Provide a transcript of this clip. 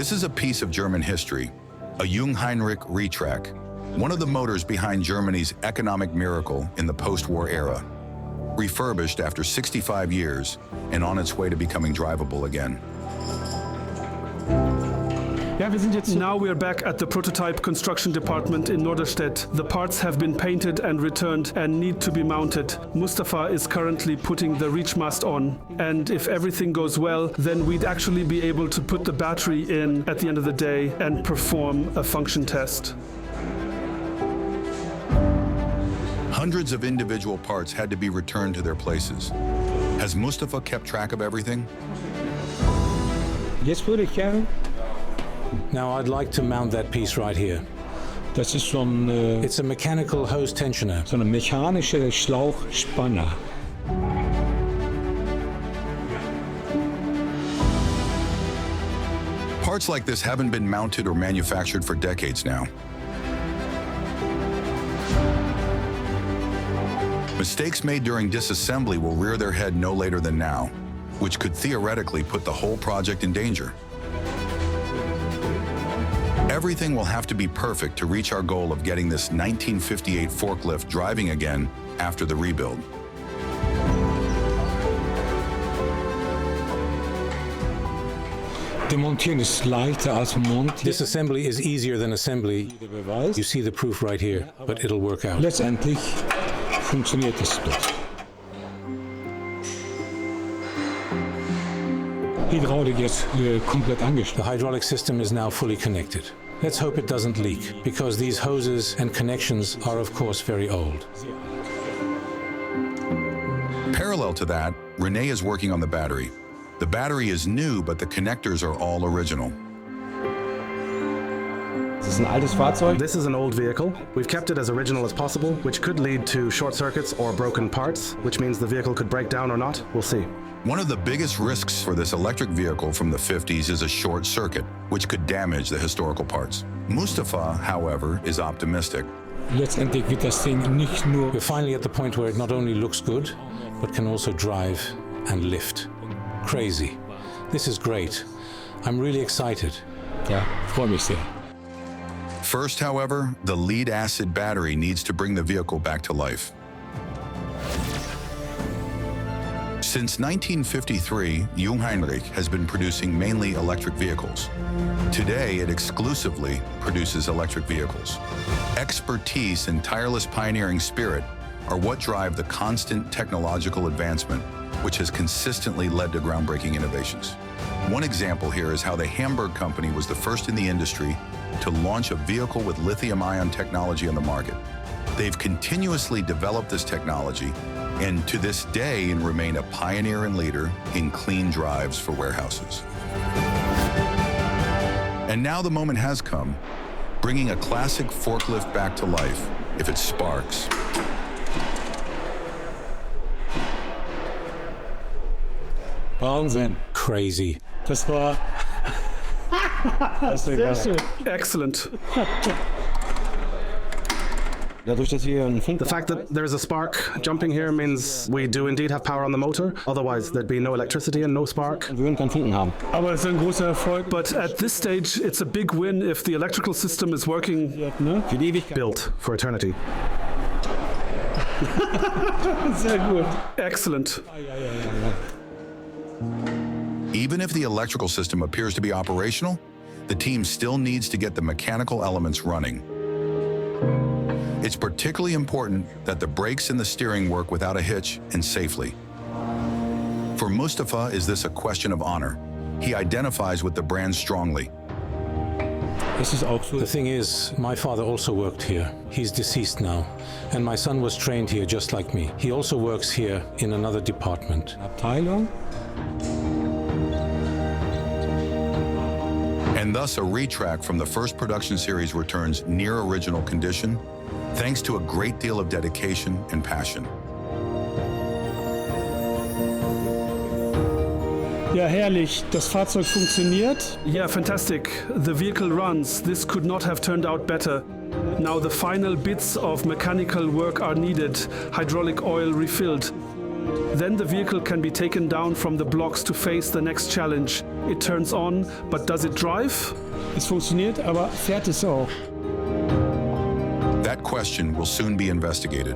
This is a piece of German history, a Jungheinrich retrack, one of the motors behind Germany's economic miracle in the post-war era. Refurbished after 65 years and on its way to becoming drivable again. Now we are back at the prototype construction department in Norderstedt. The parts have been painted and returned and need to be mounted. Mustafa is currently putting the reach mast on. And if everything goes well, then we'd actually be able to put the battery in at the end of the day and perform a function test. Hundreds of individual parts had to be returned to their places. Has Mustafa kept track of everything? Jetzt würde ich gerne. Now I'd like to mount that piece right here. Das ist so ein, It's a mechanical hose tensioner. so eine mechanische Schlauchspanner. Parts like this haven't been mounted or manufactured for decades now. Mistakes made during disassembly will rear their head no later than now, which could theoretically put the whole project in danger. Everything will have to be perfect to reach our goal of getting this 1958 forklift driving again after the rebuild. Demontieren ist leichter als montieren. Disassembly is easier than assembly. Der Beweis. You see the proof right here, but it'll work out. Letztendlich funktioniert es doch. Hydraulik jetzt komplett The angeschlossen. hydraulic system is now fully connected. Let's hope it doesn't leak, because these hoses and connections are of course very old. Parallel to that, Renee is working on the battery. The battery is new, but the connectors are all original. Das ist ein altes Fahrzeug. This is an old vehicle. We've kept it as original as possible, which could lead to short circuits or broken parts, which means the vehicle could break down or not. We'll see. One of the biggest risks for this electric vehicle from the 50s is a short circuit, which could damage the historical parts. Mustafa, however, is optimistic. Letztendlich wird das Ding nicht nur We're finally at the point where it not only looks good, but can also drive and lift. Crazy. This is great. I'm really excited. ja, freue mich sehr. First, however, the lead-acid battery needs to bring the vehicle back to life. Since 1953, Jungheinrich has been producing mainly electric vehicles. Today, it exclusively produces electric vehicles. Expertise and tireless pioneering spirit are what drive the constant technological advancement, which has consistently led to groundbreaking innovations. One example here is how the Hamburg company was the first in the industry to launch a vehicle with lithium-ion technology on the market. They've continuously developed this technology and to this day remain a pioneer and leader in clean drives for warehouses. And now the moment has come, bringing a classic forklift back to life if it sparks. Wahnsinn. Crazy. Das war Sehr schön. Excellent. Dadurch, dass hier ein Funk. The fact that there's a spark jumping here means we do indeed have power on the motor. Otherwise, there'd be no electricity and no spark. Wir würden keinen Funken haben. Aber es ist ein großer Erfolg. But at this stage, it's a big win if the electrical system is working. Ne? Für die Ewigkeit. Built for eternity. Sehr gut. Excellent. Even if the electrical system appears to be operational, the team still needs to get the mechanical elements running. It's particularly important that the brakes and the steering work without a hitch and safely. For Mustafa, is this a question of honor? He identifies with the brand strongly. Es ist auch so. The thing is, my father also worked here. He's deceased now, and my son was trained here just like me. He also works here in another department. Abteilung. And thus a retrack from the first production series returns near original condition, thanks to a great deal of dedication and passion. Ja, herrlich. Das Fahrzeug funktioniert. Yeah, fantastic. The vehicle runs. This could not have turned out better. Now the final bits of mechanical work are needed. Hydraulic oil refilled. Then the vehicle can be taken down from the blocks to face the next challenge. It turns on, but does it drive? Es funktioniert, aber fährt es auch? That question will soon be investigated.